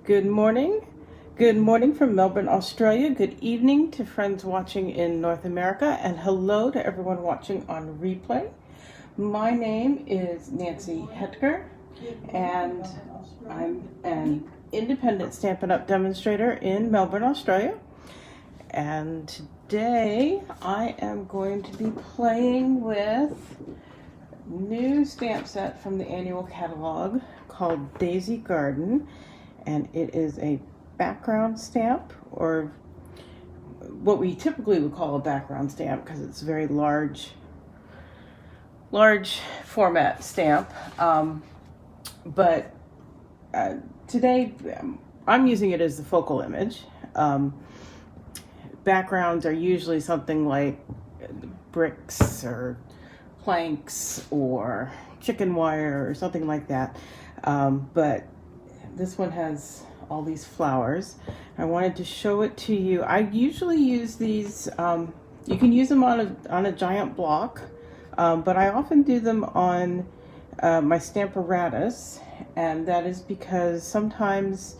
Good morning. Good morning from Melbourne, Australia. Good evening to friends watching in North America, and hello to everyone watching on replay. My name is Nancy Hetker, and I'm an independent Stampin' Up! Demonstrator in Melbourne, Australia. And today I am going to be playing with a new stamp set from the annual catalog called Daisy Garden. And it is a background stamp, or what we typically would call a background stamp because it's a very large format stamp. But today I'm using it as the focal image. Backgrounds are usually something like bricks or planks or chicken wire or something like that. But this one has all these flowers. I wanted to show it to you. I usually use these, you can use them on a giant block, but I often do them on my Stamparatus, and that is because sometimes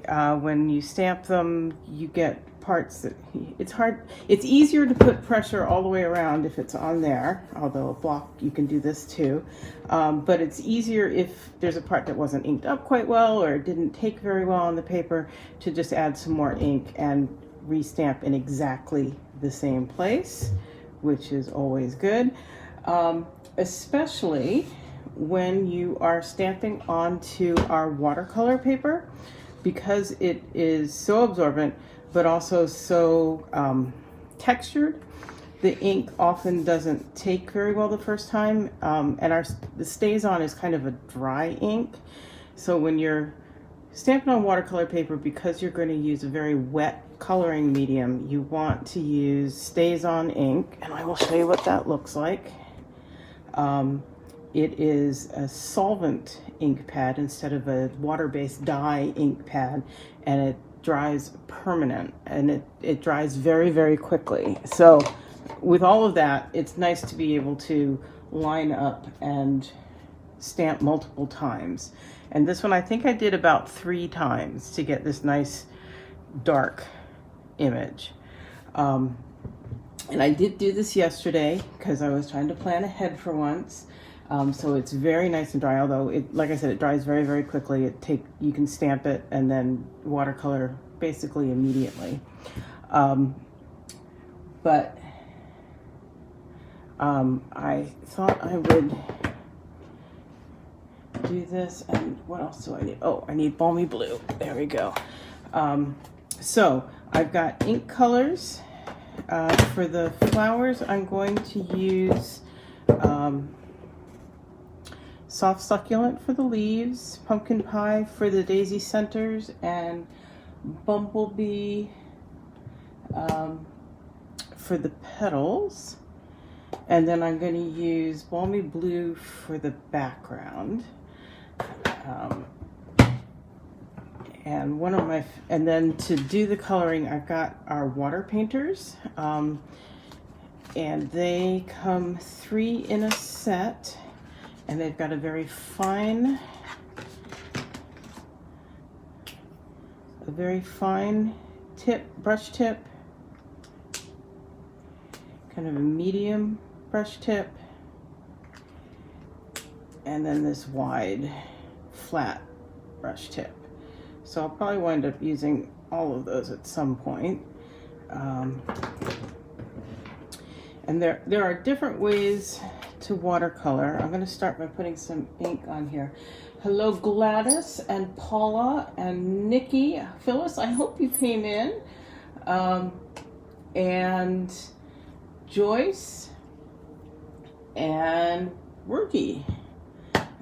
when you stamp them, you get parts that it's easier to put pressure all the way around if it's on there, although a block you can do this too, but it's easier if there's a part that wasn't inked up quite well or didn't take very well on the paper to just add some more ink and restamp in exactly the same place, which is always good, especially when you are stamping onto our watercolor paper, because it is so absorbent but also so textured. The ink often doesn't take very well the first time, and the StazOn is kind of a dry ink. So when you're stamping on watercolor paper, because you're going to use a very wet coloring medium, you want to use StazOn ink, and I will show you what that looks like. It is a solvent ink pad instead of a water-based dye ink pad, and it dries permanent, and it dries very, very quickly. So with all of that, it's nice to be able to line up and stamp multiple times. And this one I think I did about 3 times to get this nice dark image. And I did do this yesterday because I was trying to plan ahead for once. So it's very nice and dry, although like I said, it dries very, very quickly. You can stamp it and then watercolor basically immediately. But I thought I would do this, and what else do I need? Oh, I need Balmy Blue. There we go. So I've got ink colors. For the flowers, I'm going to use Soft Succulent for the leaves, Pumpkin Pie for the daisy centers, and Bumblebee for the petals. And then I'm going to use Balmy Blue for the background. And then to do the coloring, I've got our water painters, and they come 3 in a set. And they've got a very fine brush tip, kind of a medium brush tip, and then this wide, flat brush tip. So I'll probably wind up using all of those at some point. And there are different ways to watercolor. I'm going to start by putting some ink on here. Hello Gladys and Paula and Nikki. Phyllis, I hope you came in. And Joyce and Rookie.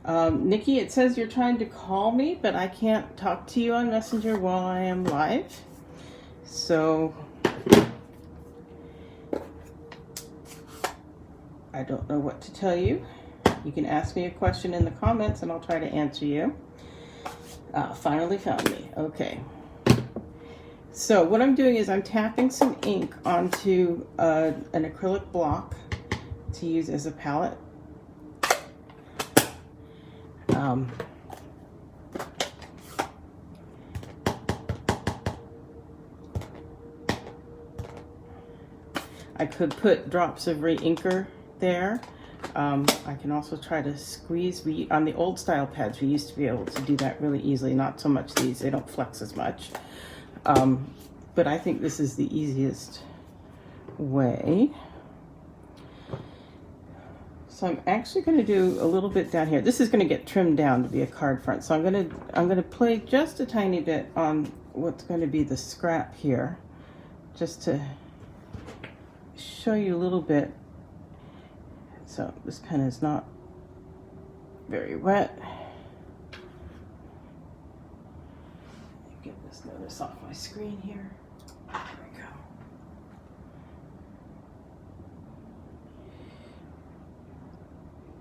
Nikki, it says you're trying to call me, but I can't talk to you on Messenger while I am live. So I don't know what to tell you. You can ask me a question in the comments and I'll try to answer you. Finally found me. Okay. So what I'm doing is I'm tapping some ink onto an acrylic block to use as a palette. I could put drops of re-inker there. I can also try to squeeze. On the old style pads, we used to be able to do that really easily. Not so much these, they don't flex as much. But I think this is the easiest way. So I'm actually going to do a little bit down here. This is going to get trimmed down to be a card front. So I'm going to play just a tiny bit on what's going to be the scrap here, just to show you a little bit. So this pen is not very wet. Get this notice off my screen here. There we go.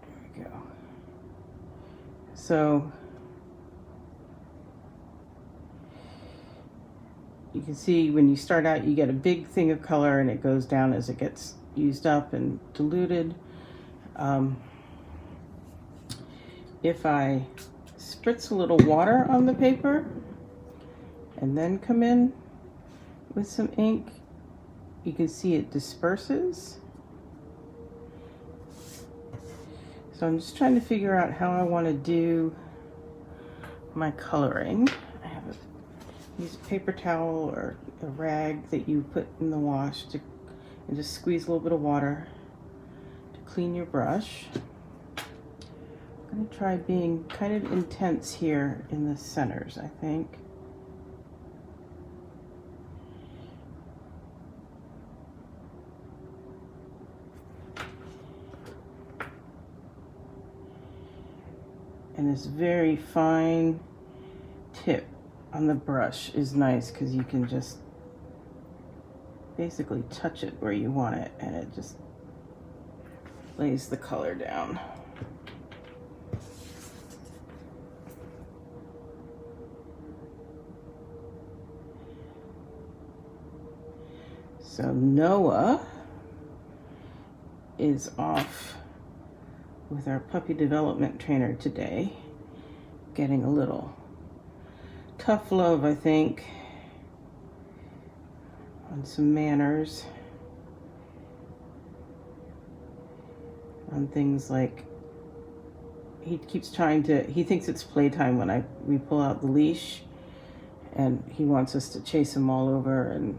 There we go. So you can see when you start out, you get a big thing of color and it goes down as it gets used up and diluted. If I spritz a little water on the paper and then come in with some ink, you can see it disperses. So I'm just trying to figure out how I want to do my coloring. I have use a paper towel or a rag that you put in the wash and just squeeze a little bit of water to clean your brush. I'm going to try being kind of intense here in the centers, I think. And this very fine tip on the brush is nice because you can just basically touch it where you want it and it just lays the color down. So Noah is off with our puppy development trainer today, getting a little tough love, I think, on some manners, on things like he keeps trying to, he thinks it's playtime when we pull out the leash, and he wants us to chase him all over and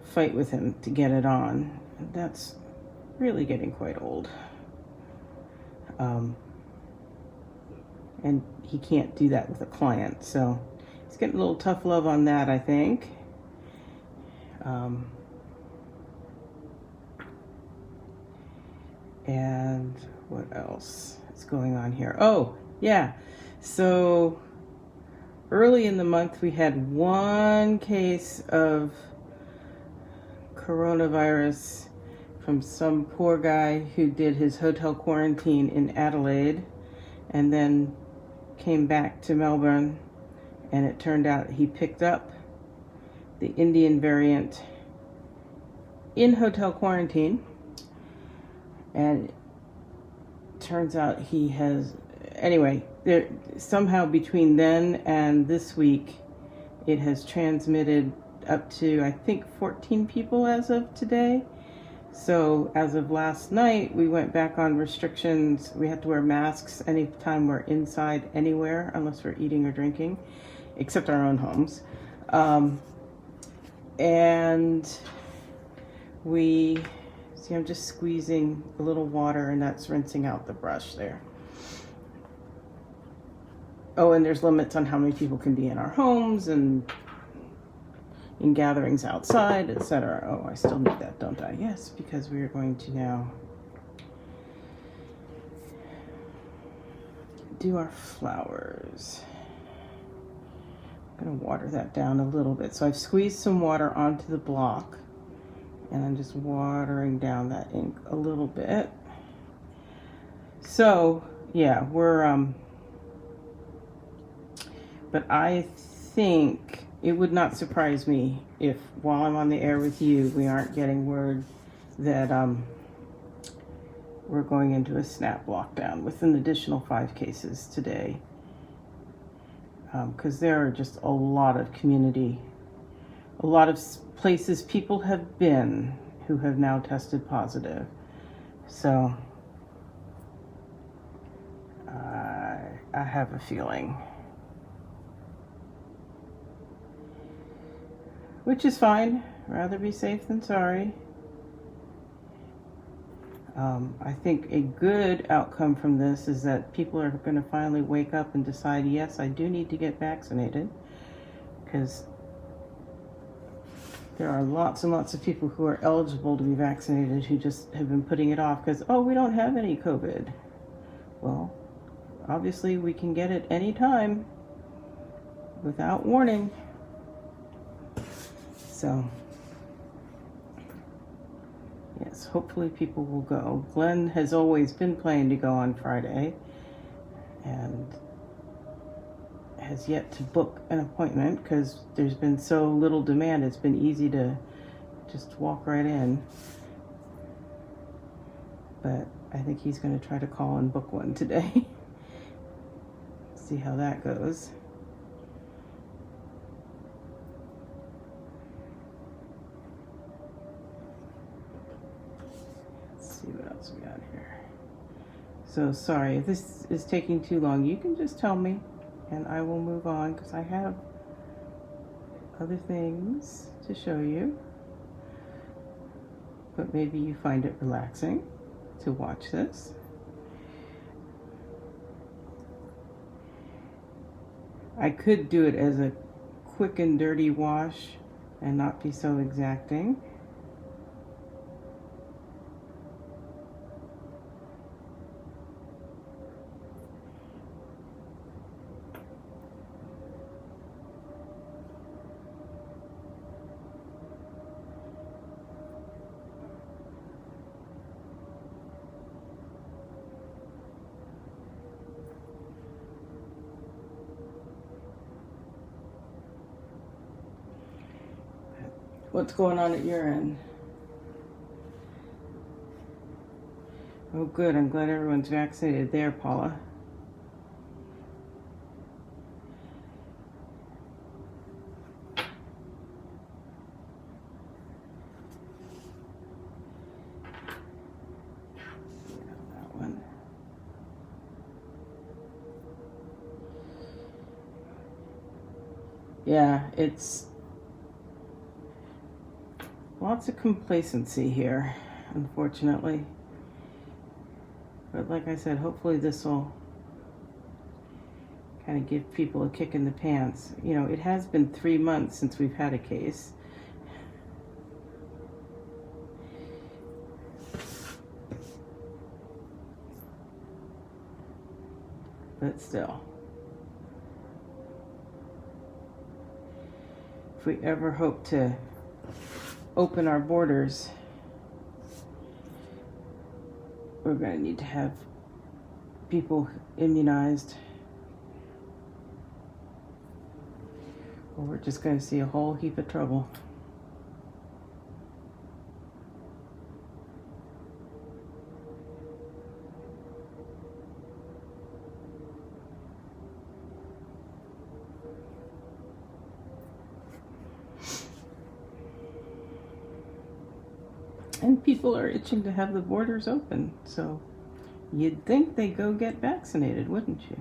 fight with him to get it on. And that's really getting quite old. And he can't do that with a client, so he's getting a little tough love on that, I think. And what else is going on here? Oh, yeah. So early in the month, we had one case of coronavirus from some poor guy who did his hotel quarantine in Adelaide and then came back to Melbourne, and it turned out he picked up the Indian variant in hotel quarantine, and turns out he has, anyway, there somehow between then and this week it has transmitted up to, I think, 14 people as of today. So as of last night, we went back on restrictions. We have to wear masks anytime we're inside anywhere, unless we're eating or drinking, except our own homes. And we, see, I'm just squeezing a little water and that's rinsing out the brush there. Oh, and there's limits on how many people can be in our homes and in gatherings outside, etc. Oh, I still need that, don't I? Yes, because we are going to now do our flowers. I'm going to water that down a little bit. So I've squeezed some water onto the block, and I'm just watering down that ink a little bit. So, yeah, but I think it would not surprise me if, while I'm on the air with you, we aren't getting word that we're going into a snap lockdown with an additional 5 cases today. Because there are just a lot of places people have been who have now tested positive. So I have a feeling, which is fine. Rather be safe than sorry. I think a good outcome from this is that people are going to finally wake up and decide, yes, I do need to get vaccinated, because there are lots and lots of people who are eligible to be vaccinated who just have been putting it off because, oh, we don't have any COVID. Well, obviously we can get it anytime without warning. So, yes, hopefully people will go. Glenn has always been planning to go on Friday and has yet to book an appointment because there's been so little demand. It's been easy to just walk right in. But I think he's going to try to call and book one today. See how that goes. Let's see what else we got here. So sorry if this is taking too long. You can just tell me and I will move on because I have other things to show you. But maybe you find it relaxing to watch this. I could do it as a quick and dirty wash and not be so exacting. What's going on at your end? Oh, good. I'm glad everyone's vaccinated there, Paula. That one. Yeah, it's lots of complacency here, unfortunately. But like I said, hopefully this will kind of give people a kick in the pants. You know, it has been 3 months since we've had a case. But still, if we ever hope to open our borders, we're going to need to have people immunized, or we're just going to see a whole heap of trouble. And people are itching to have the borders open, so you'd think they go get vaccinated, wouldn't you?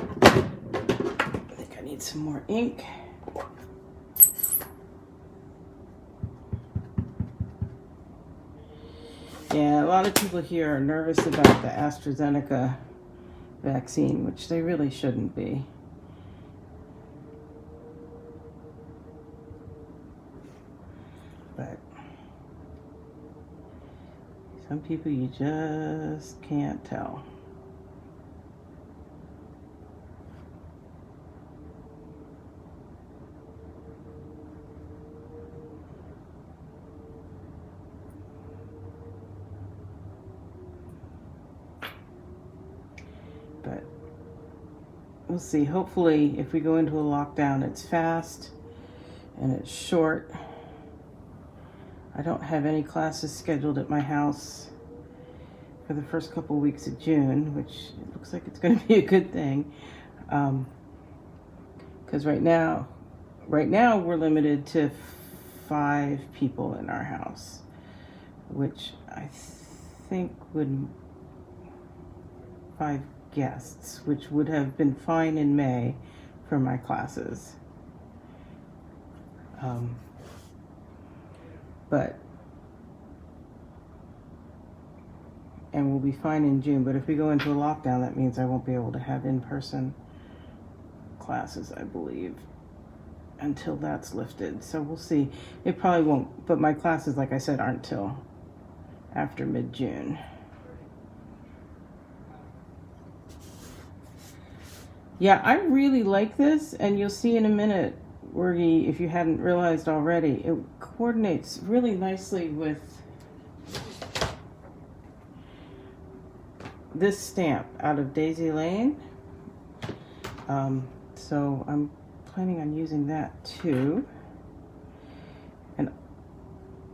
I think I need some more ink. Yeah, a lot of people here are nervous about the AstraZeneca vaccine, which they really shouldn't be. But some people you just can't tell. But we'll see. Hopefully, if we go into a lockdown, it's fast and it's short. I don't have any classes scheduled at my house for the first couple weeks of June, which looks like it's going to be a good thing. Because right now, right now we're limited to 5 people in our house, which I think would 5 guests, which would have been fine in May for my classes. And we'll be fine in June. But if we go into a lockdown, that means I won't be able to have in-person classes, I believe, until that's lifted. So we'll see. It probably won't, but my classes, like I said, aren't till after mid-June. Yeah, I really like this, and you'll see in a minute, Wergy, if you hadn't realized already, it coordinates really nicely with this stamp out of Daisy Lane. So I'm planning on using that too. And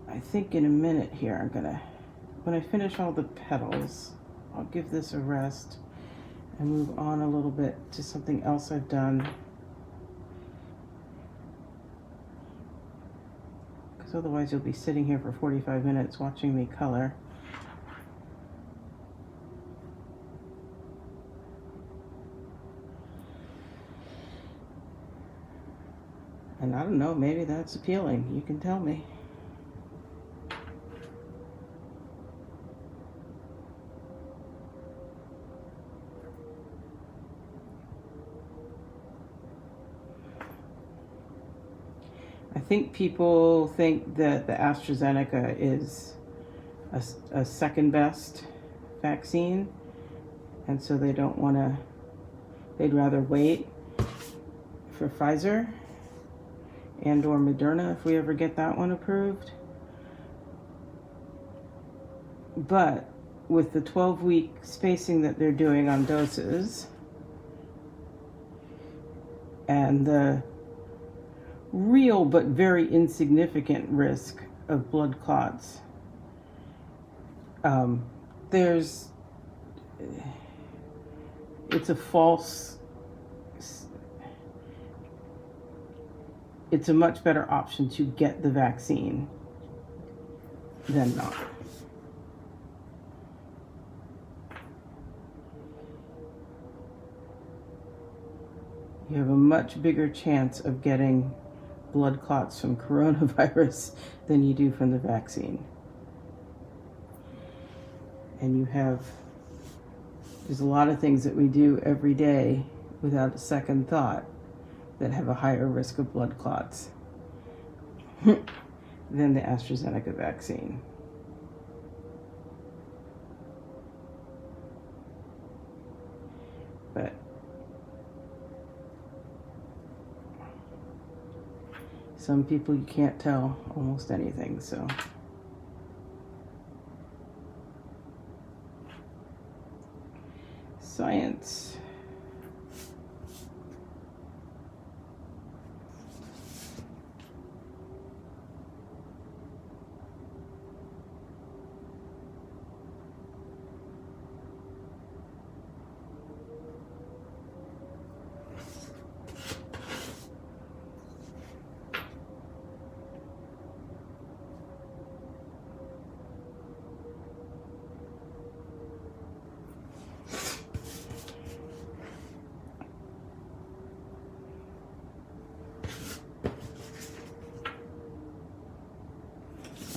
I think in a minute here, I'm gonna, when I finish all the petals, I'll give this a rest and move on a little bit to something else I've done. Because otherwise you'll be sitting here for 45 minutes watching me color. And I don't know, maybe that's appealing. You can tell me. I think people think that the AstraZeneca is a second best vaccine, and so they don't want to, they'd rather wait for Pfizer and or Moderna if we ever get that one approved. But with the 12-week spacing that they're doing on doses and the real but very insignificant risk of blood clots, it's a much better option to get the vaccine than not. You have a much bigger chance of getting blood clots from coronavirus than you do from the vaccine. And there's a lot of things that we do every day without a second thought that have a higher risk of blood clots than the AstraZeneca vaccine. But some people, you can't tell almost anything, so. Science.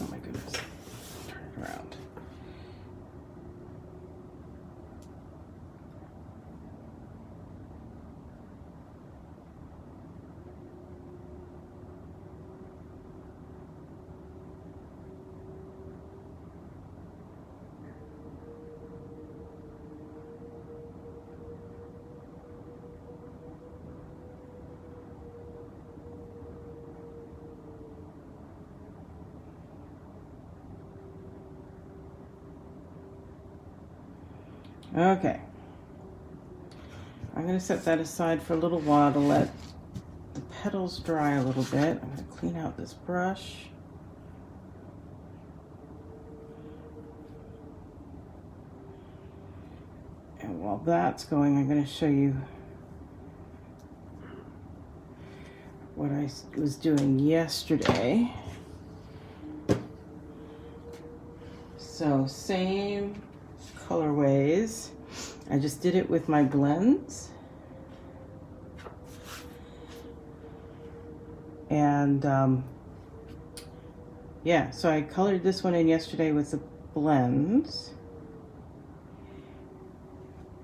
Oh my goodness. Turn it around. Okay. I'm going to set that aside for a little while to let the petals dry a little bit. I'm going to clean out this brush. And while that's going, I'm going to show you what I was doing yesterday. So same colorways. I just did it with my blends. And yeah, so I colored this one in yesterday with the blends.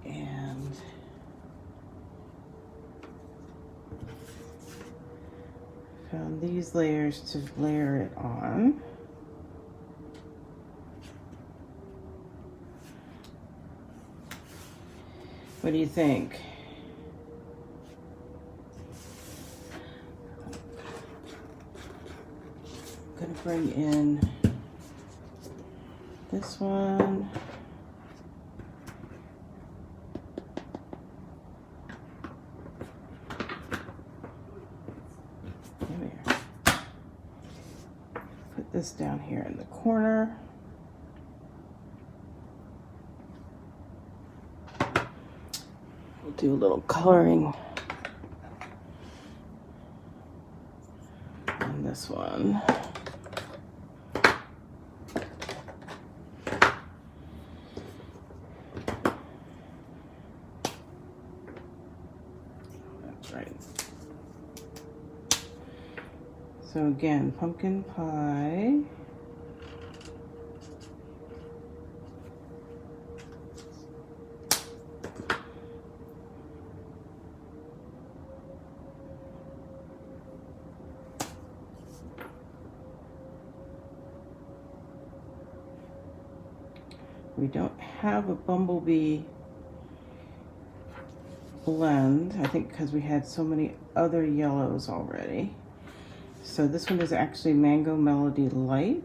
And found these layers to layer it on. What do you think? I'm gonna bring in this one. There we are. Put this down here in the corner. We'll do a little coloring on this one. That's right. So again, pumpkin pie. We don't have a bumblebee blend, I think because we had so many other yellows already. So this one is actually Mango Melody Light.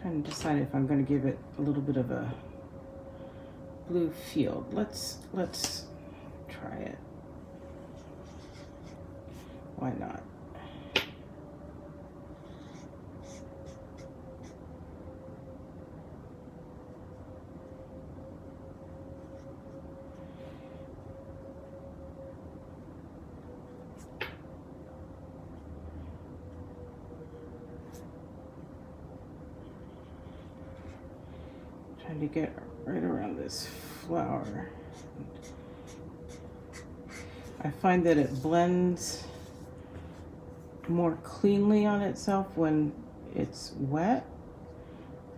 Trying to decide if I'm going to give it a little bit of a blue field. Let's try it. Why not? Trying to get right around this flower. I find that it blends more cleanly on itself when it's wet.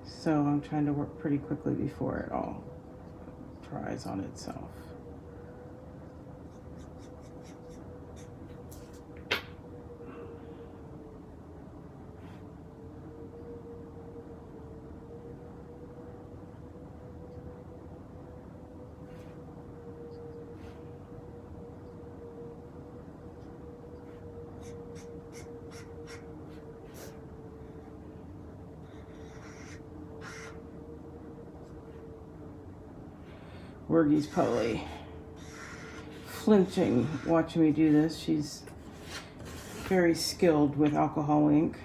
So I'm trying to work pretty quickly before it all dries on itself. Wergie's probably flinching watching me do this. She's very skilled with alcohol ink.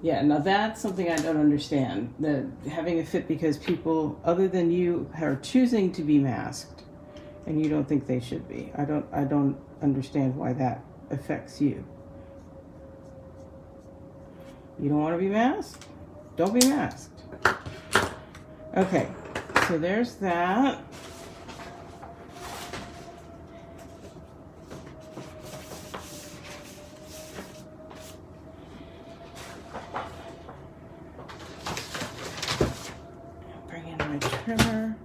Yeah, now that's something I don't understand. The having a fit because people other than you are choosing to be masked and you don't think they should be. I don't understand why that affects you. You don't want to be masked? Don't be masked. Okay, so there's that. Bring in my trimmer.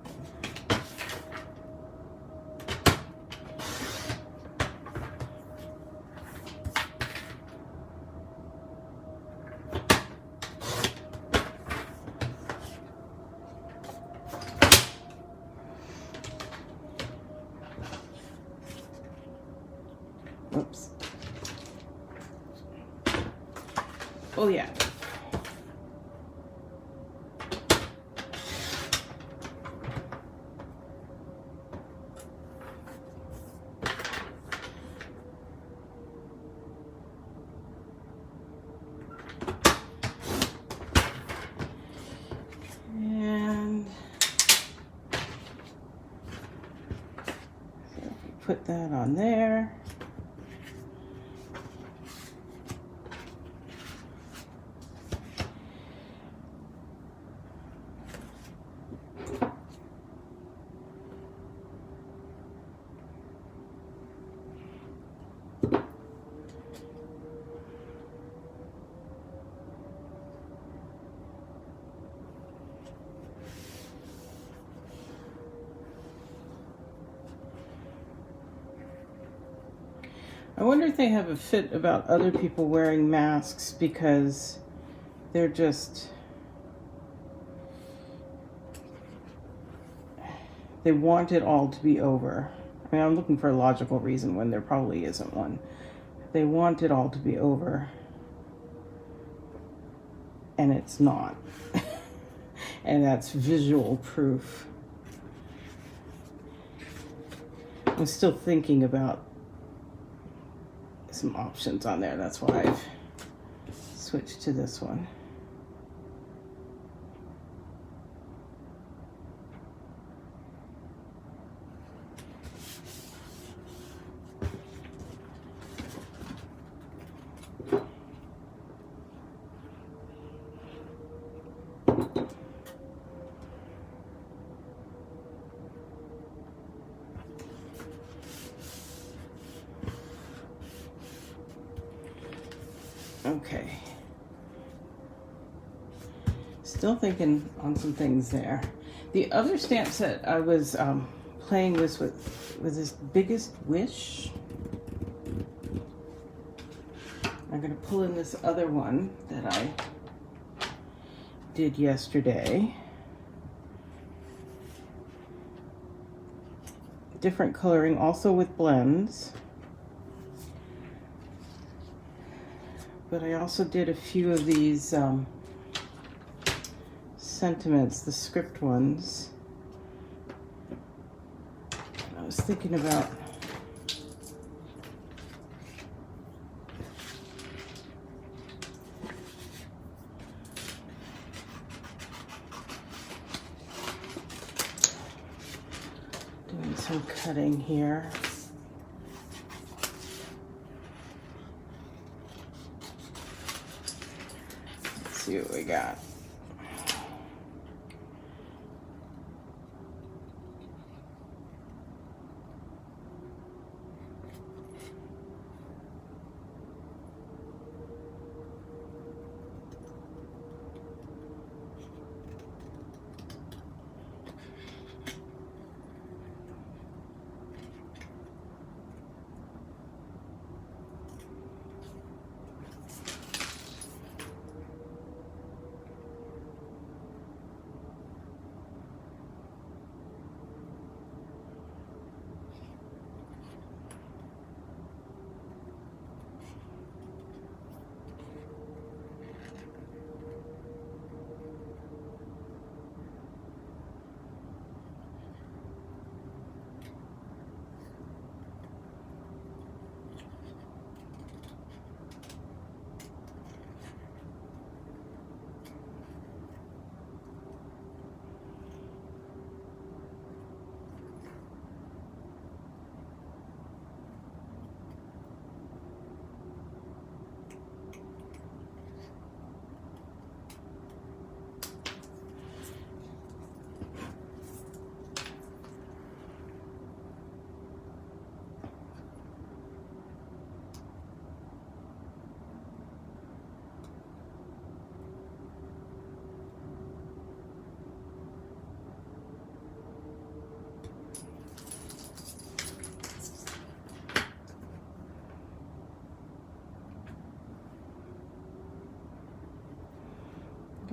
Oh yeah. And so if we put that on there. I wonder if they have a fit about other people wearing masks because they're just, they want it all to be over. I mean, I'm looking for a logical reason when there probably isn't one. They want it all to be over, and it's not. And that's visual proof. I'm still thinking about some options on there. That's why I've switched to this one. Okay. Still thinking on some things there. The other stamp set I was playing this with was this Biggest Wish. I'm going to pull in this other one that I did yesterday. Different coloring, also with blends. But I also did a few of these sentiments, the script ones. I was thinking about doing some cutting here. Let's see what we got.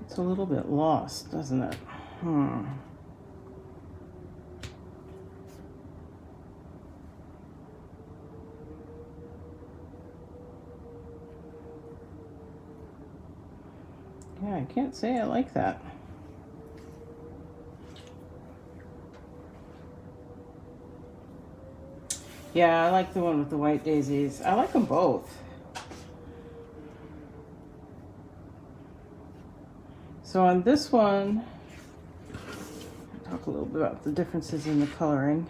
It's a little bit lost, doesn't it? Yeah, I can't say I like that. Yeah, I like the one with the white daisies. I like them both. So on this one, I'll talk a little bit about the differences in the coloring.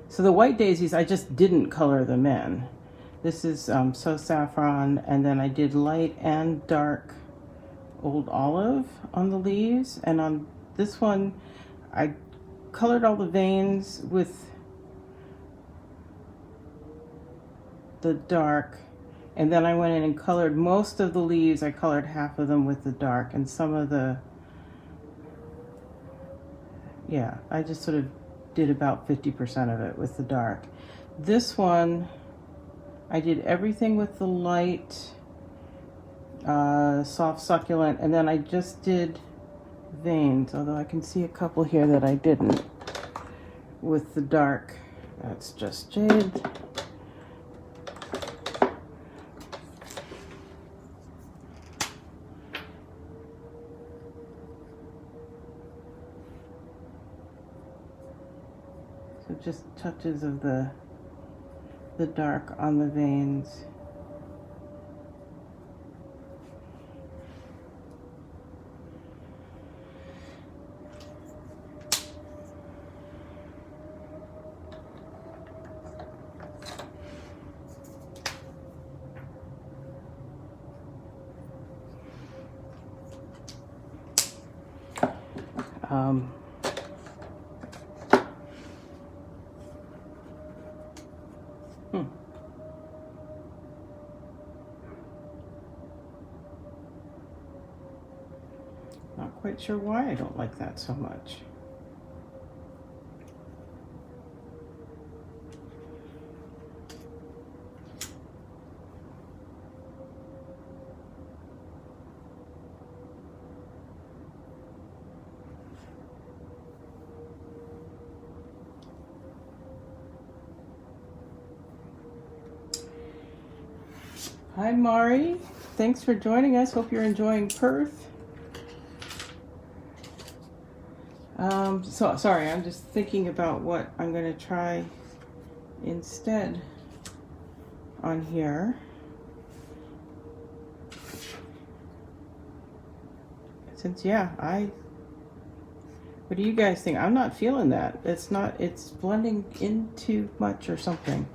So the white daisies, I just didn't color them in. This is So Saffron, and then I did light and dark Old Olive on the leaves. And on this one, I colored all the veins with the dark, and then I went in and colored most of the leaves. I colored half of them with the dark, and some of the, yeah, I just sort of did about 50% of it with the dark. This one, I did everything with the light, soft succulent, and then I just did veins, although I can see a couple here that I didn't with the dark. That's just jade. So just touches of the dark on the veins. Not quite sure why I don't like that so much. Hi Mari, thanks for joining us. Hope you're enjoying Perth. So sorry, I'm just thinking about what I'm going to try instead on here. Since, yeah, what do you guys think? I'm not feeling that. It's blending in too much or something.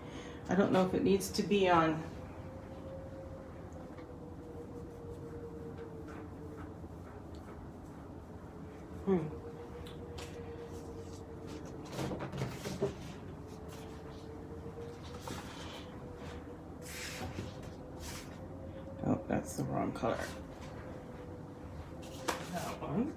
I don't know if it needs to be on. Oh, that's the wrong color. That one.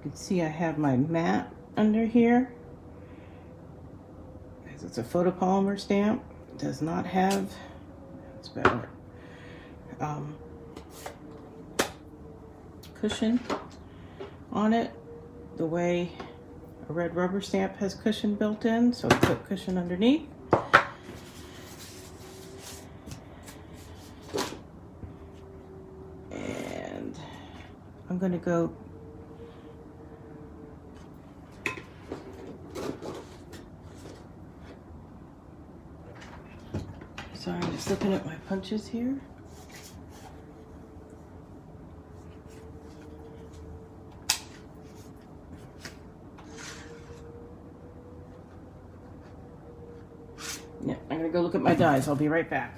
You can see I have my mat under here. It's a photopolymer stamp. It does not have, it's better, cushion on it the way a red rubber stamp has cushion built in, so put cushion underneath. And I'm going to go sorry, I'm just looking at my punches here. I'm gonna go look at my dies. I'll be right back.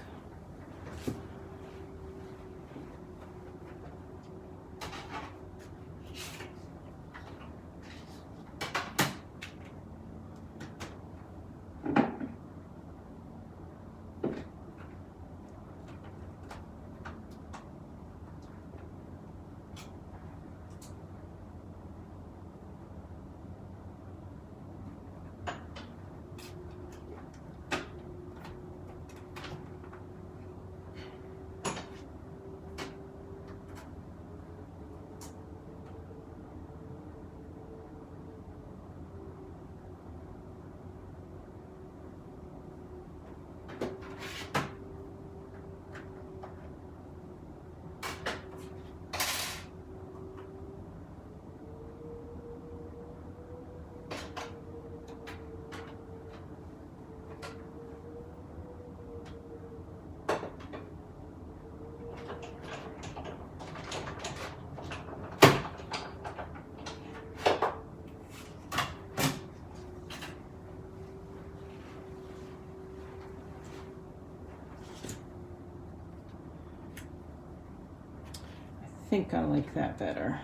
I think I like that better.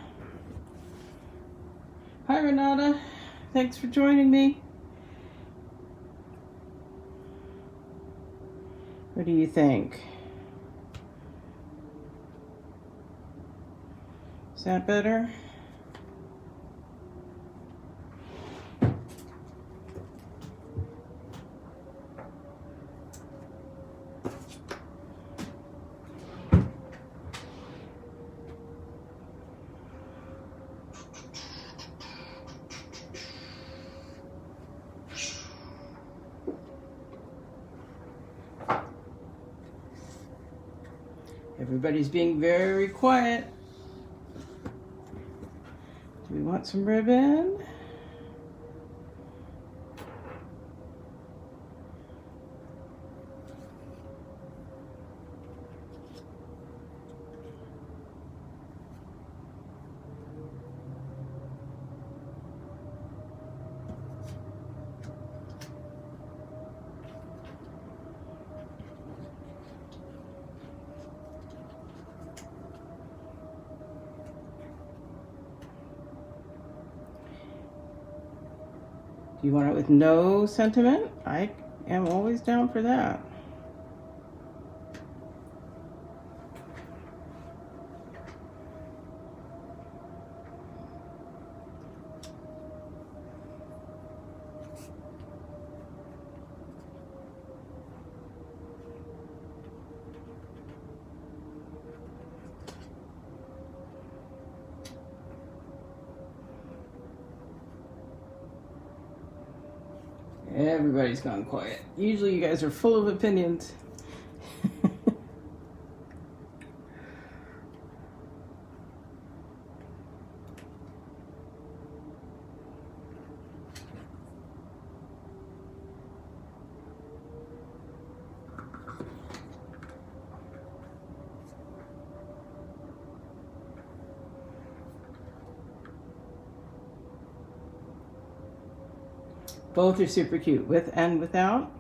Hi Renata, thanks for joining me. What do you think? Is that better? Everybody's being very quiet. Do we want some ribbon? Do you want it with no sentiment? I am always down for that. Everybody's gone quiet. Usually you guys are full of opinions. Both are super cute, with and without.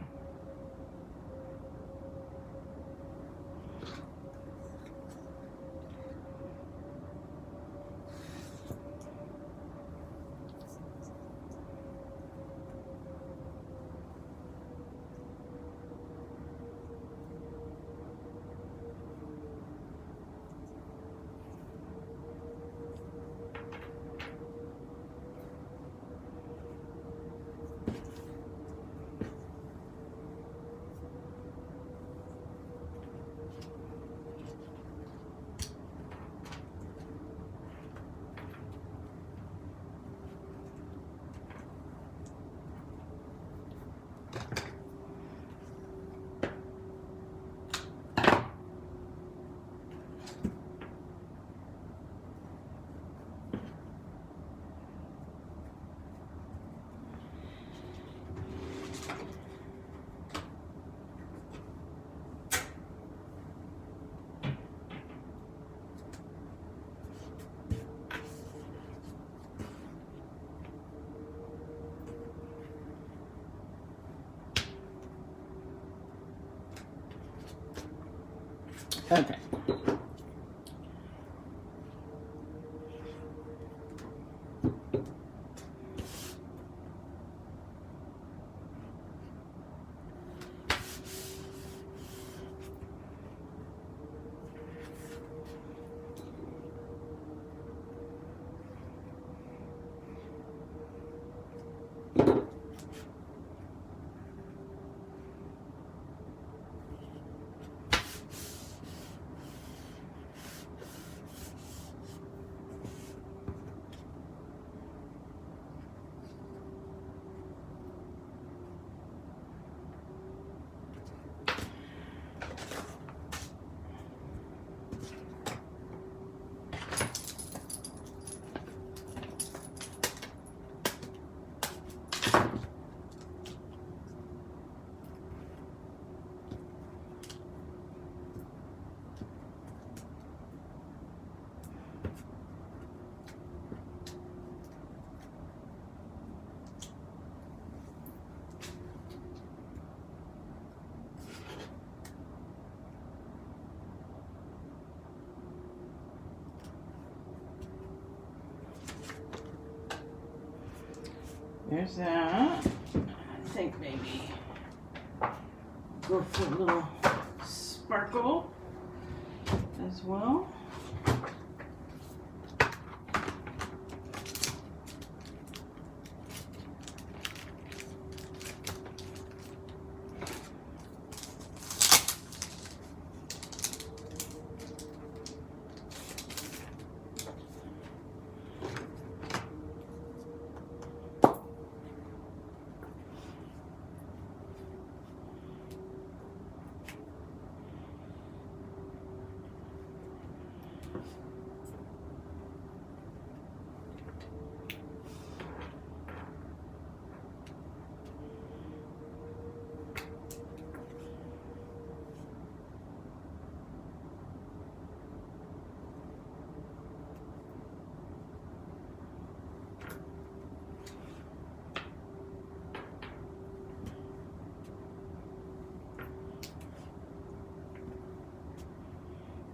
Okay. There's that. I think maybe go for a little sparkle as well.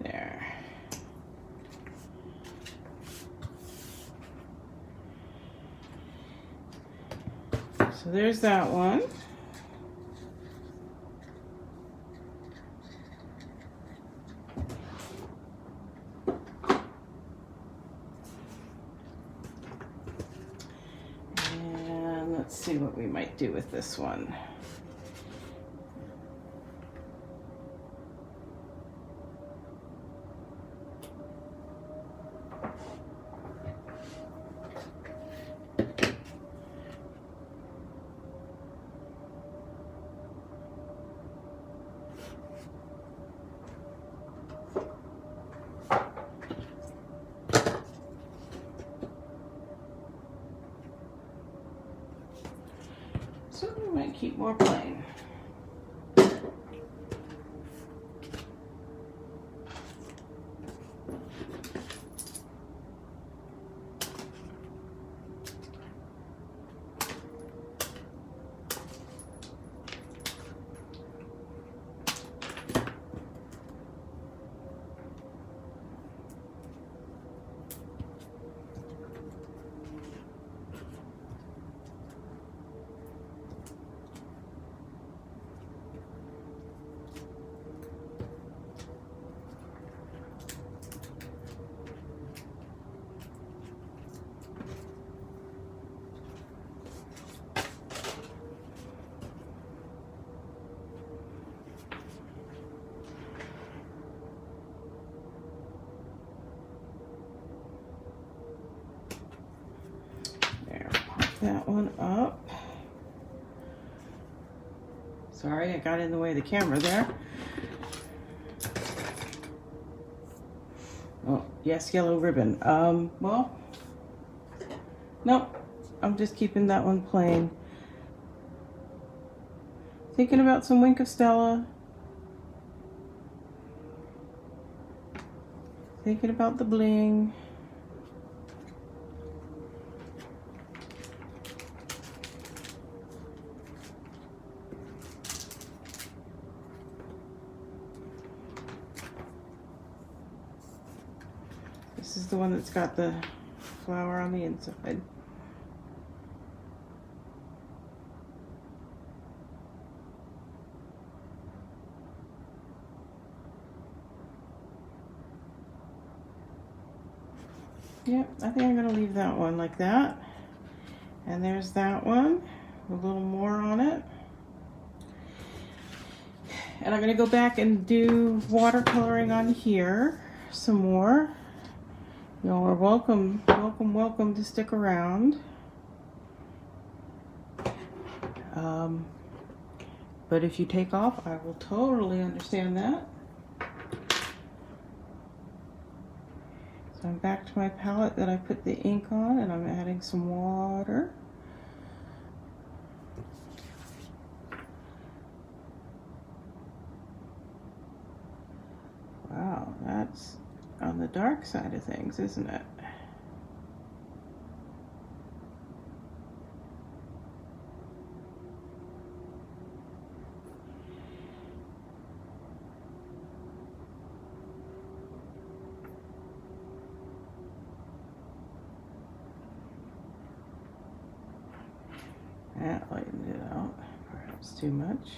There. So there's that one. And let's see what we might do with this one. So we might keep more plain. That one up. Sorry, I got in the way of the camera there. Oh, yes, yellow ribbon. Well, nope, I'm just keeping that one plain. Thinking about some Wink of Stella. Thinking about the bling. is the one that's got the flower on the inside. Yep, I think I'm going to leave that one like that. And there's that one, a little more on it. And I'm going to go back and do watercoloring on here some more. Y'all are welcome to stick around. But if you take off, I will totally understand that. So I'm back to my palette that I put the ink on, and I'm adding some water. Wow, that's on the dark side of things, isn't it? That lightened it out, perhaps too much.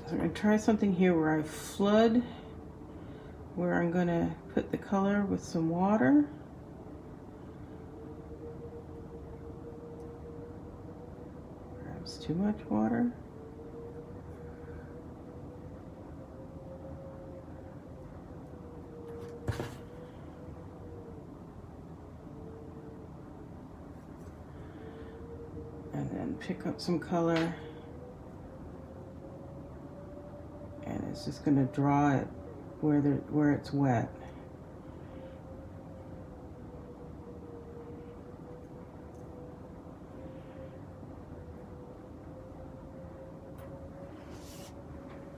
So I'm going to try something here where I flood, where I'm going to put the color with some water. Perhaps too much water. And then pick up some color. And it's just going to draw it where it's wet.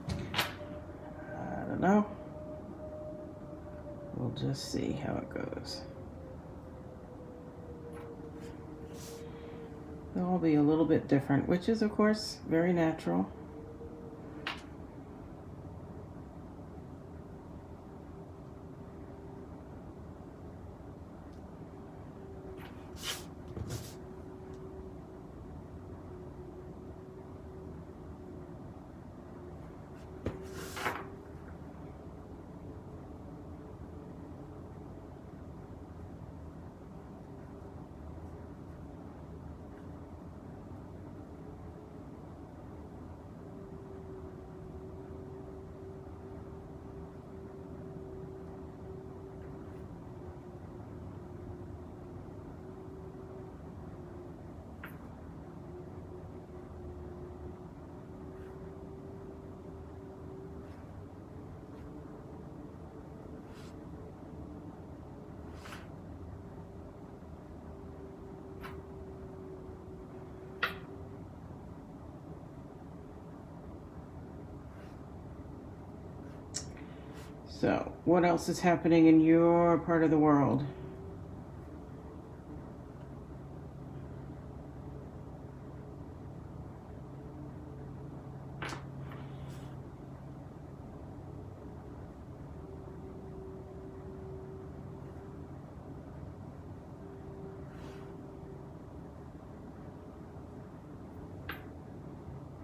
I don't know. We'll just see how it goes. They'll all be a little bit different, which is of course very natural. So, what else is happening in your part of the world?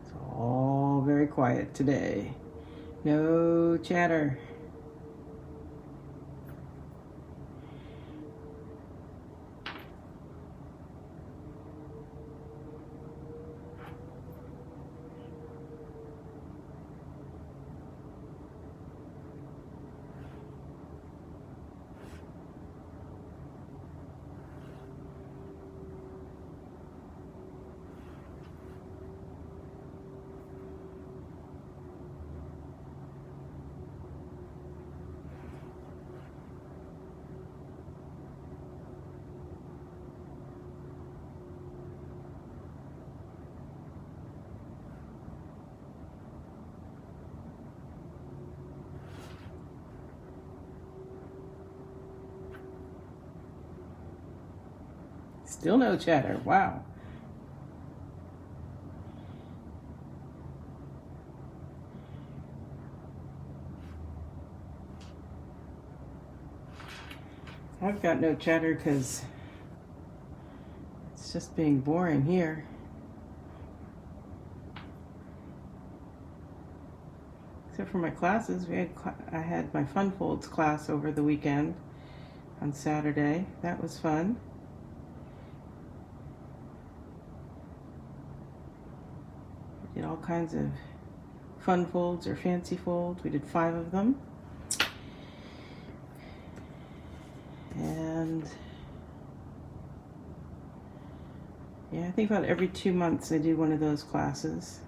It's all very quiet today. No chatter. Still no chatter. Wow. I've got no chatter because it's just being boring here. Except for my classes, I had my Fun Folds class over the weekend on Saturday. That was fun. We did all kinds of fun folds or fancy folds. We did 5 of them. And yeah, I think about every 2 months I do one of those classes.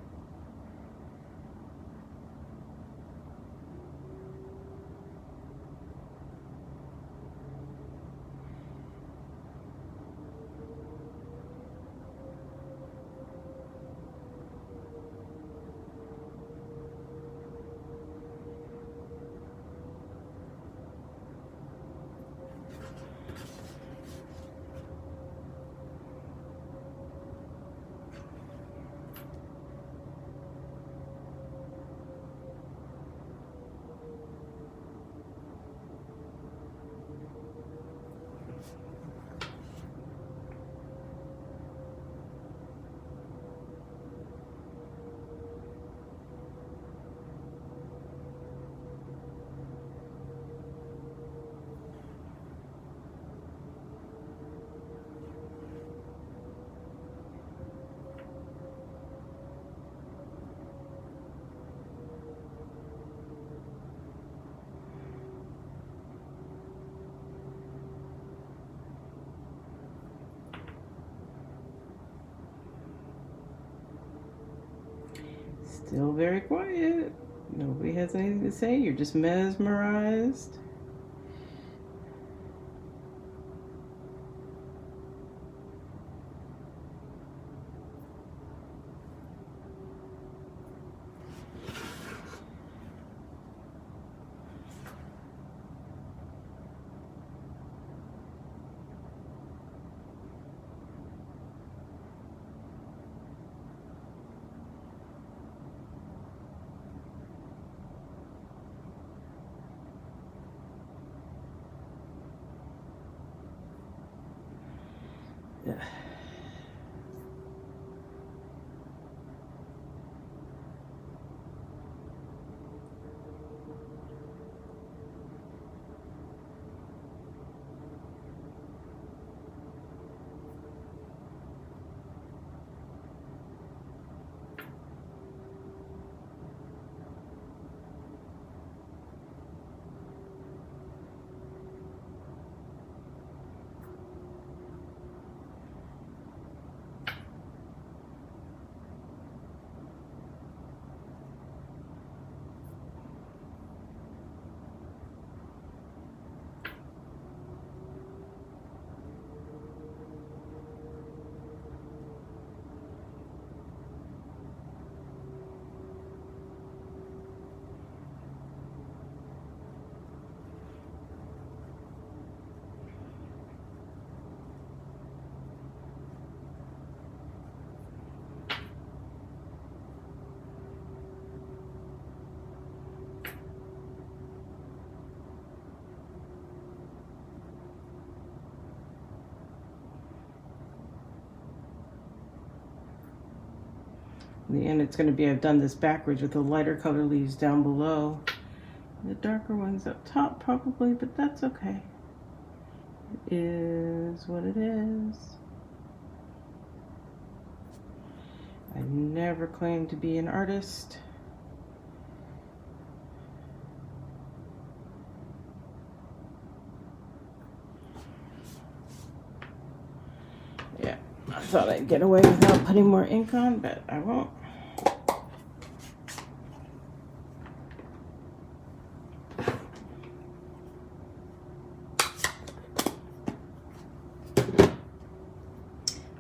Still very quiet. Nobody has anything to say. You're just mesmerized. Yeah. In the end, it's going to be, I've done this backwards with the lighter color leaves down below. The darker ones up top probably, but that's okay. It is what it is. I never claimed to be an artist. Yeah, I thought I'd get away without putting more ink on, but I won't.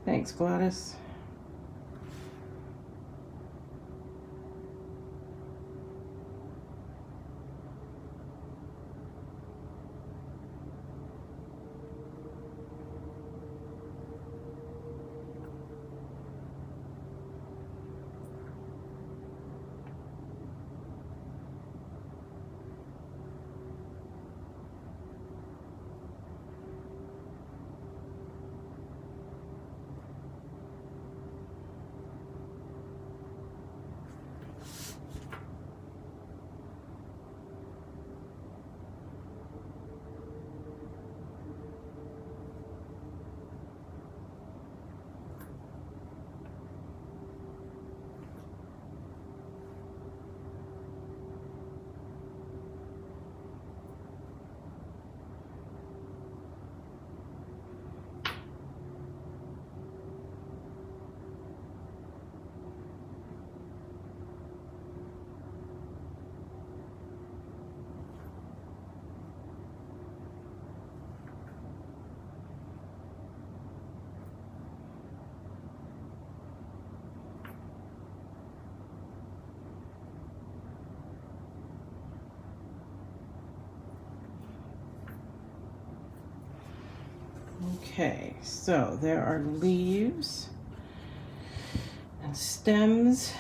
Thanks, Gladys. Okay, so there are leaves and stems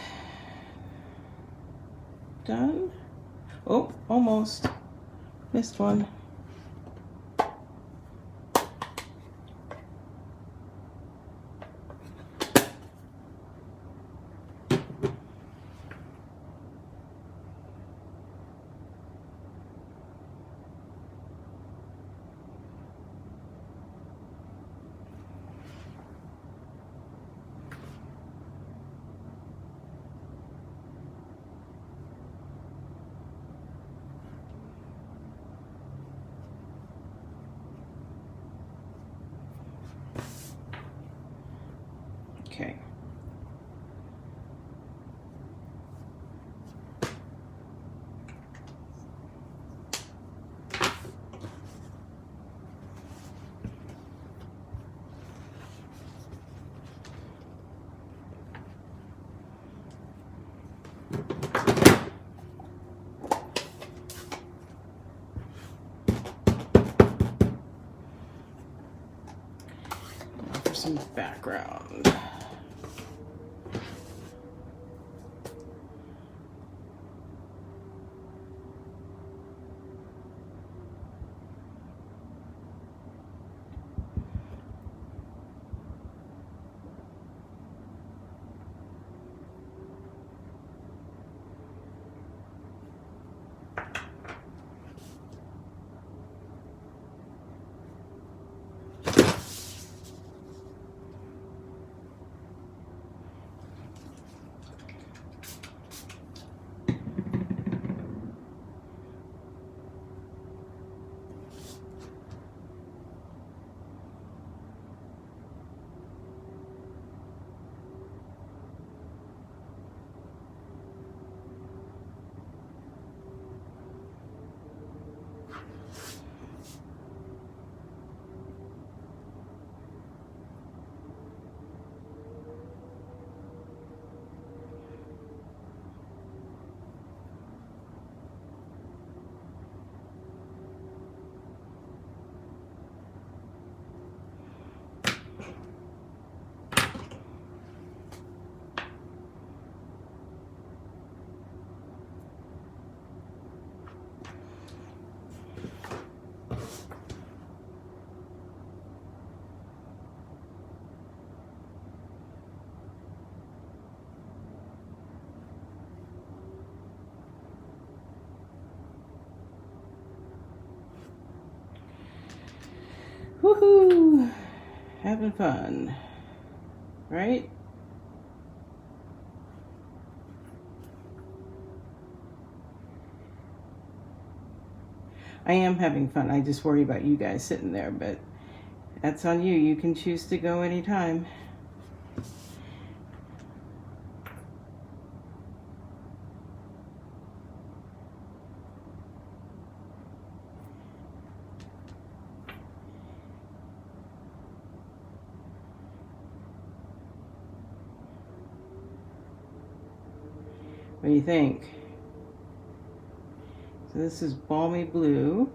done. Oh, almost missed one. Okay. Now for some background. Woohoo! Having fun, right? I am having fun. I just worry about you guys sitting there, but that's on you. You can choose to go anytime. What do you think? So this is Balmy Blue.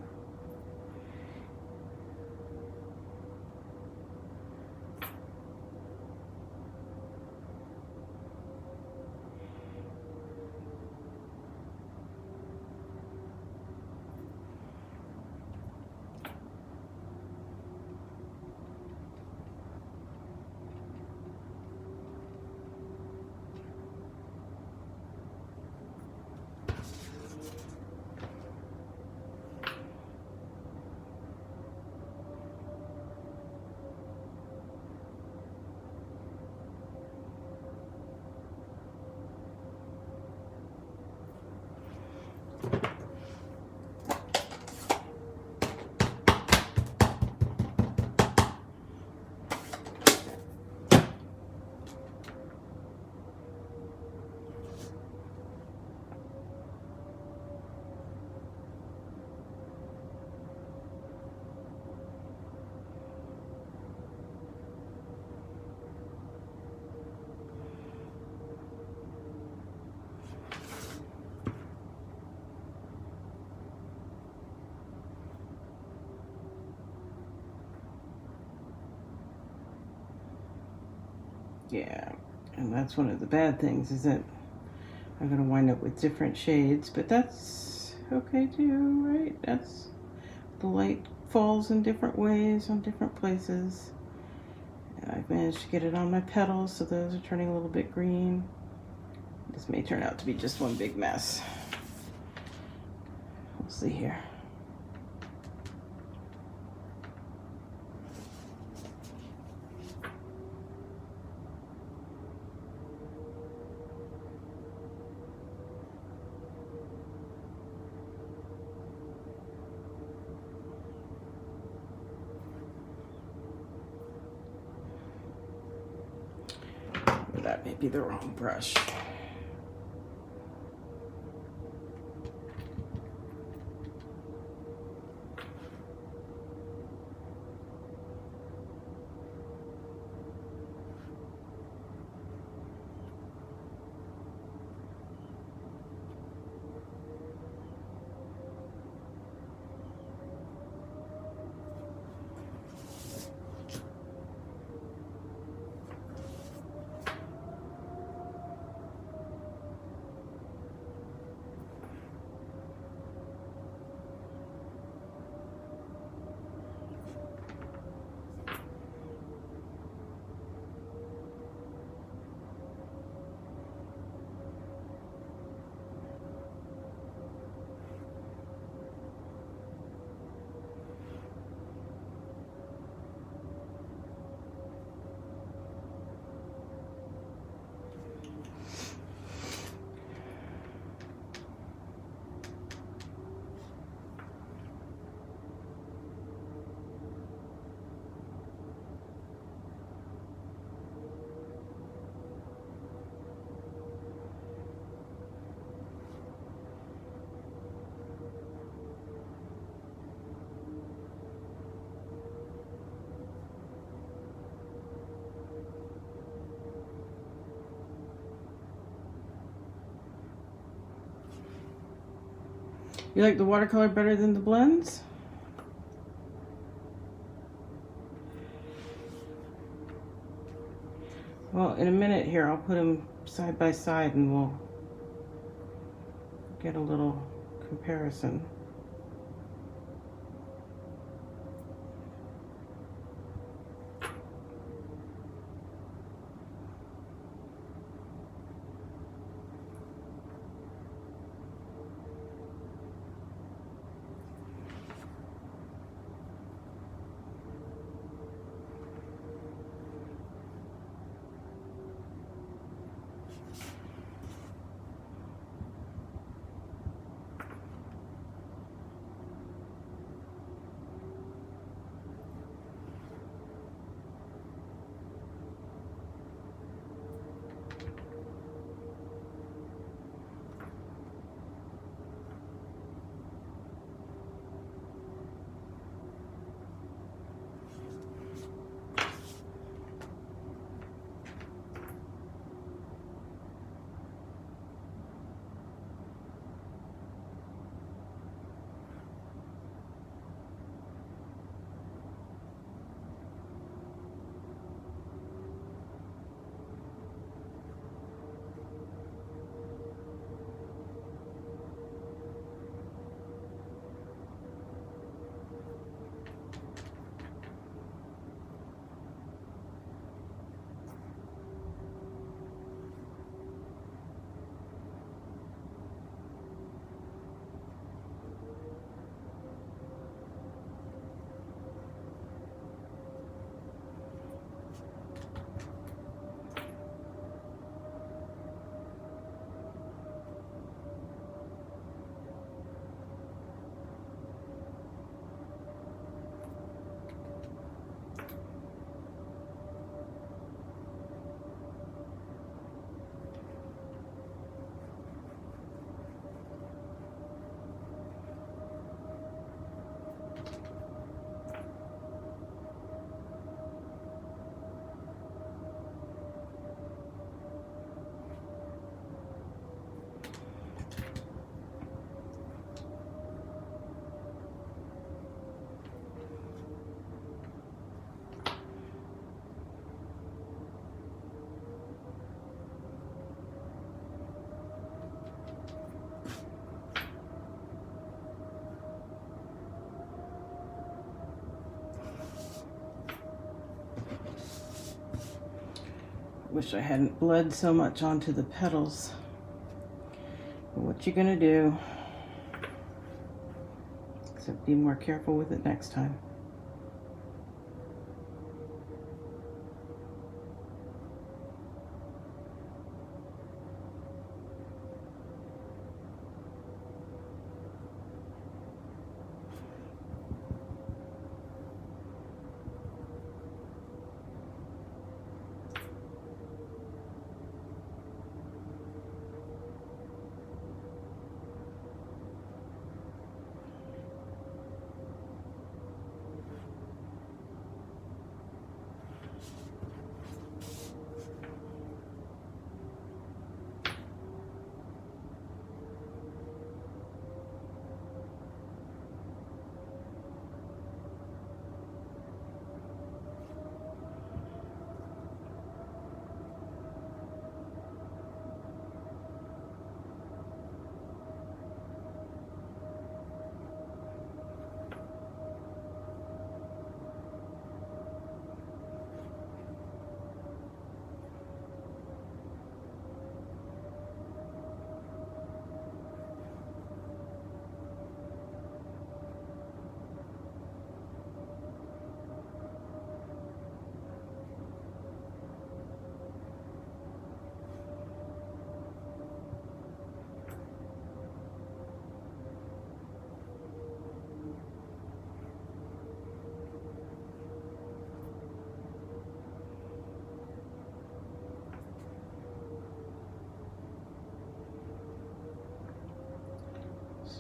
Yeah, and that's one of the bad things, is that I'm going to wind up with different shades, but that's okay too, right? That's, the light falls in different ways on different places. And I've managed to get it on my petals, so those are turning a little bit green. This may turn out to be just one big mess. We'll see here. That may be the wrong brush. You like the watercolor better than the blends? Well, in a minute here, I'll put them side by side and we'll get a little comparison. wish I hadn't bled so much onto the petals. But what you gonna do? Except be more careful with it next time.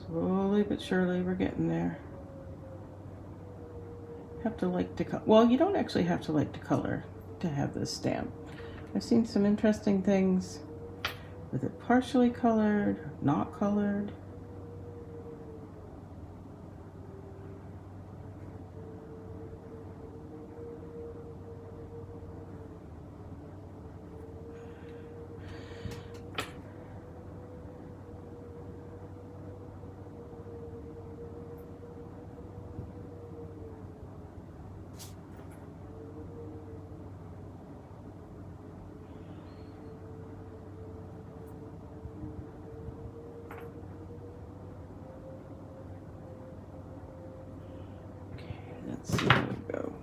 Slowly but surely we're getting there. Have to like to well, you don't actually have to like to color to have this stamp. I've seen some interesting things with it partially colored, not colored. Let's see where we go.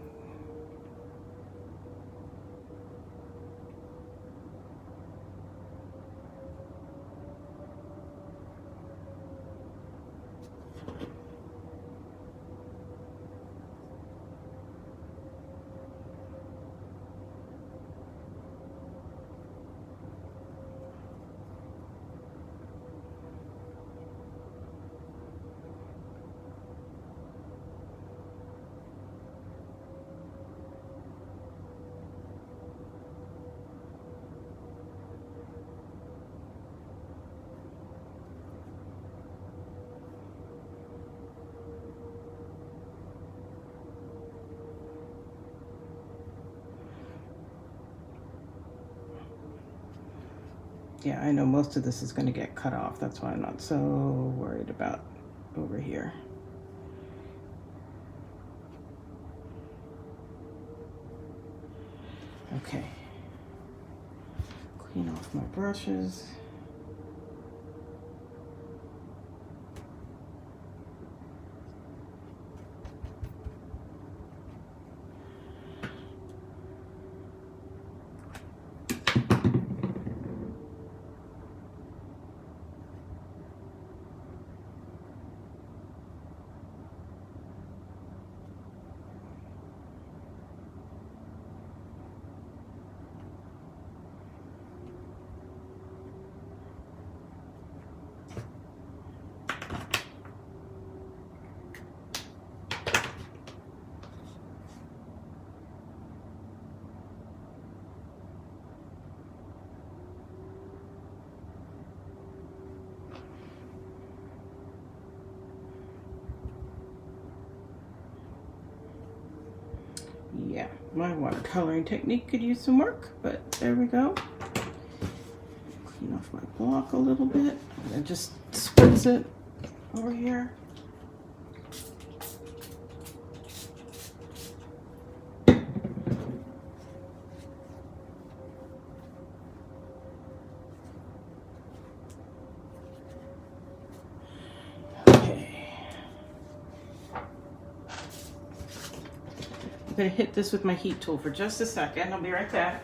Yeah, I know most of this is going to get cut off. That's why I'm not so worried about over here. Okay. Clean off my brushes. Yeah, my watercoloring technique could use some work, but there we go. Clean off my block a little bit and just spritz it over here. I'm gonna hit this with my heat tool for just a second. I'll be right back.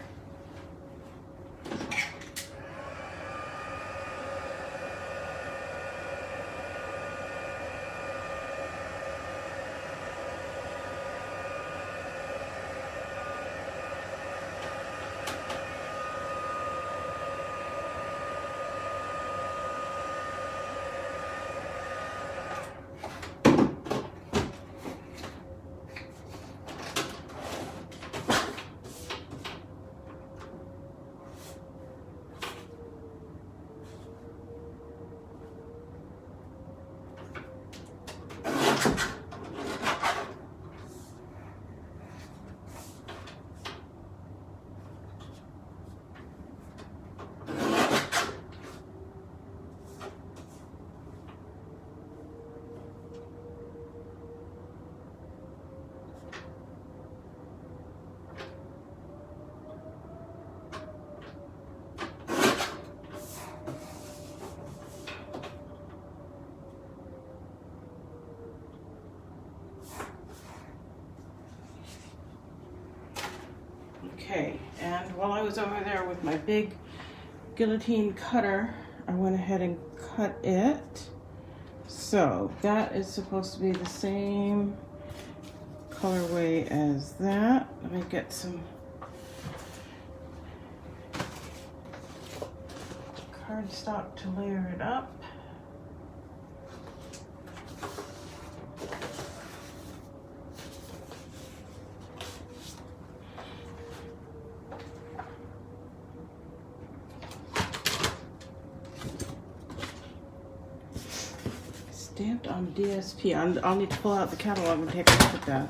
Okay, and while I was over there with my big guillotine cutter, I went ahead and cut it. So that is supposed to be the same colorway as that. Let me get some cardstock to layer it up. Stamped on DSP. I'll need to pull out the catalog and take a look at that.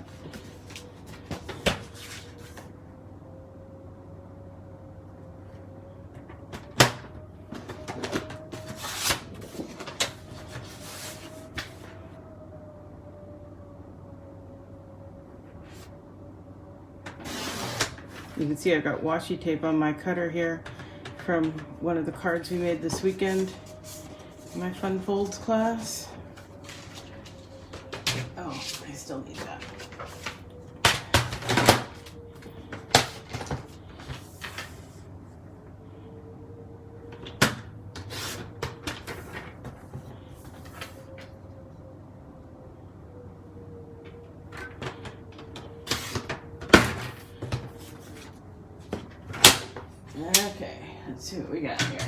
You can see I got washi tape on my cutter here from one of the cards we made this weekend in my Fun Folds class. Oh, I still need that. Okay, let's see what we got here.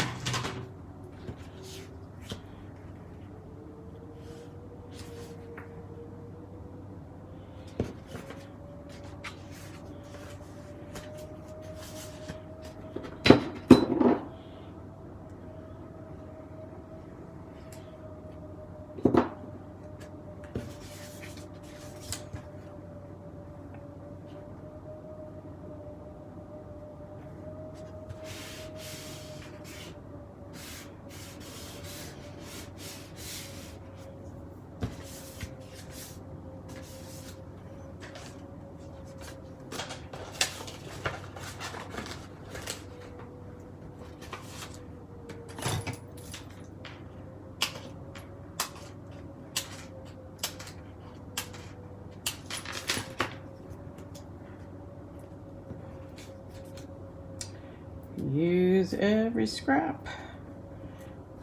Use every scrap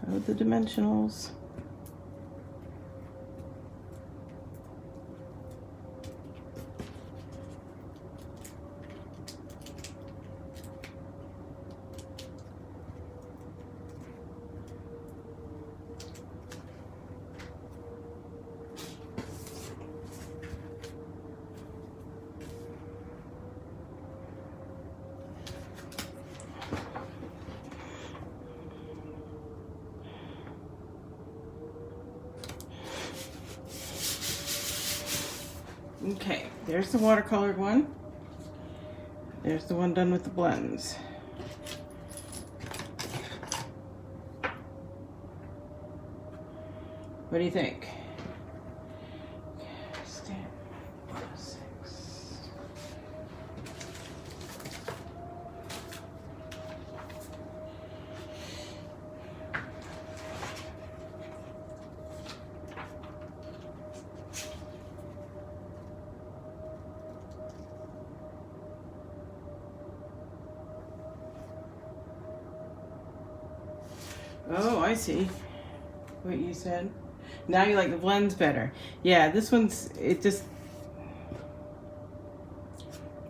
of the dimensionals. Okay, there's the watercolored one. There's the one done with the blends. What do you think? Stamp 106. Oh, I see what you said. Now you like the blends better. Yeah, this one's, it just,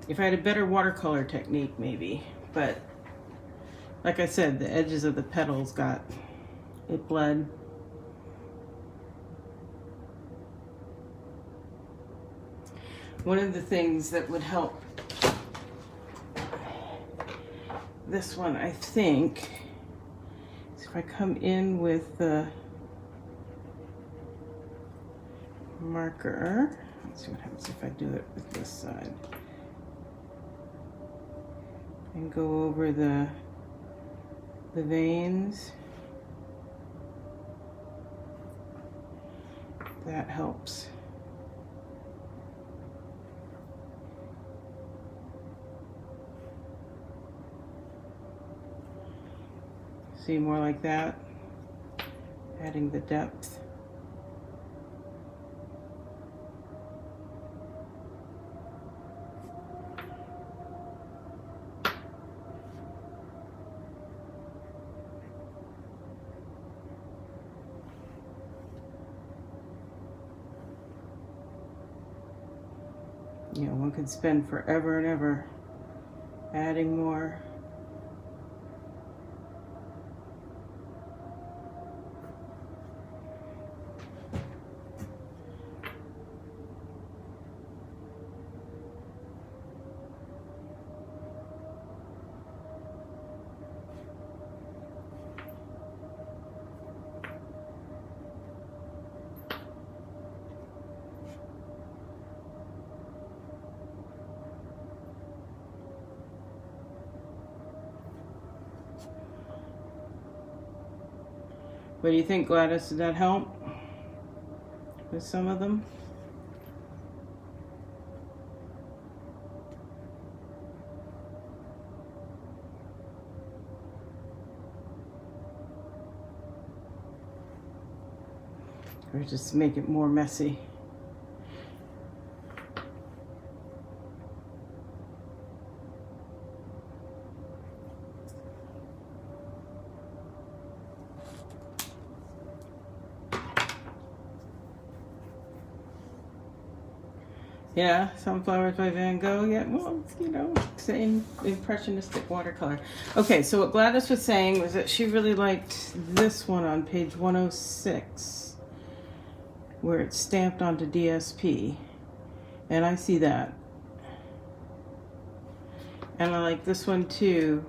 if I had a better watercolor technique maybe, but like I said, the edges of the petals got, it bled. One of the things that would help this one, I think, is if I come in with the marker. Let's see what happens if I do it with this side. And go over the veins. That helps. See, more like that, adding the depth. You know, one could spend forever and ever adding more. What do you think, Gladys? Did that help with some of them? Or just make it more messy? Yeah, Sunflowers by Van Gogh. Yeah, well, you know, same impressionistic watercolor. Okay, so what Gladys was saying was that she really liked this one on page 106, where it's stamped onto DSP. And I see that. And I like this one too,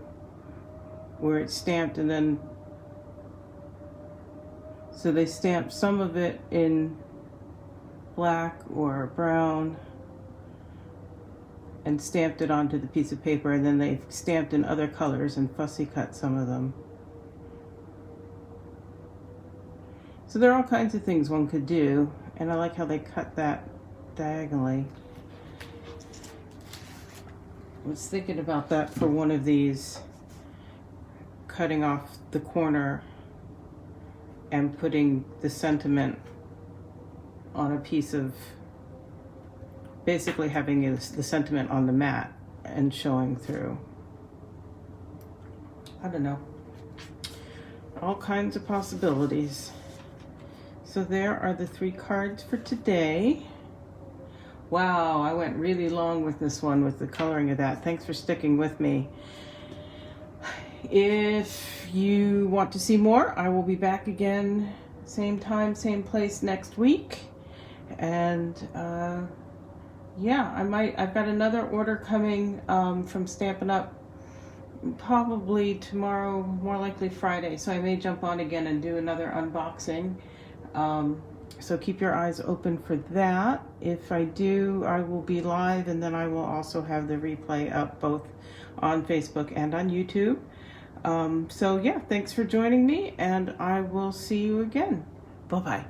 where it's stamped and then, so they stamped some of it in black or brown and stamped it onto the piece of paper, and then they stamped in other colors and fussy cut some of them. So there are all kinds of things one could do, and I like how they cut that diagonally. I was thinking about that for one of these, cutting off the corner and putting the sentiment on a piece of, basically having the sentiment on the mat and showing through. I don't know. All kinds of possibilities. So there are the 3 cards for today. Wow, I went really long with this one with the coloring of that. Thanks for sticking with me. If you want to see more, I will be back again, same time, same place next week. And yeah, I've got another order coming from Stampin' Up! Probably tomorrow, more likely Friday. So I may jump on again and do another unboxing. So keep your eyes open for that. If I do, I will be live, and then I will also have the replay up both on Facebook and on YouTube. So yeah, thanks for joining me, and I will see you again. Bye-bye.